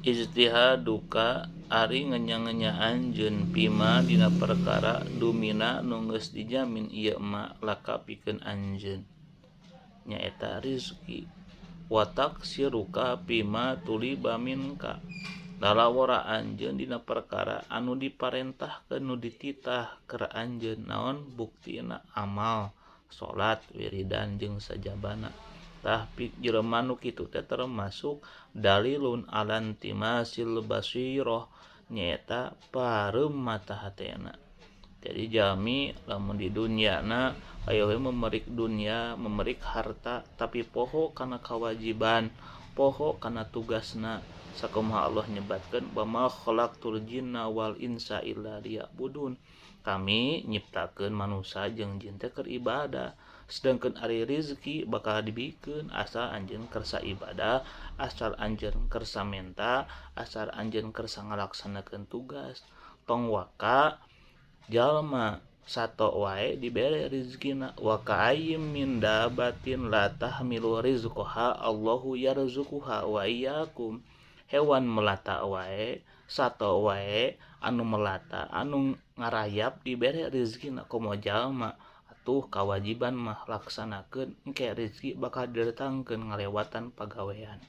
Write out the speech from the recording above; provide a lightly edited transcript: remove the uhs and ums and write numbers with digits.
Ijtihaduka ari ngenya-ngenyaan jeung pima dina perkara dumina nu geus dijamin ieu ma laka pikeun anjeun nyaeta rizki. Wa taksiruka pima tuliba minka lalawara anjeun dina perkara anu diparentahkeun nu dititah keur anjeun naon buktina amal salat wiridan jeung sajabana. Tapi jelema nu kitu teh termasuk dalilun alan timasil basiroh nyaeta pareum mata hatena. Jadi jalmi lamun di dunyana aya we memerik dunya, memerik harta tapi poho kana kawajiban, poho kana tugasna. Sakumaha Allah nyebatkeun wa ma khalaqtul jinna wal insa illa liya'budun. Kami nyiptakeun manusia jeung jin teh keur ibadah. Sedangkan ari rezeki bakal dibikeun asal anjeun keur ibadah, asal anjeun keur samenta, asal anjeun keur ngalaksanakeun tugas. Tong waka jalma sato wae dibere rezekina. Wa ka'ayyim min dabatin la tahmilu rizqaha Allahu yarzuquha wa iyyakum. Hewan melata wae, sato wae anu melata, anu ngarayap dibere rezekina kumaha jalma. Atuh kawajiban mah laksanakeun engke rezeki bakal didatangkeun ngalewatan pagawean.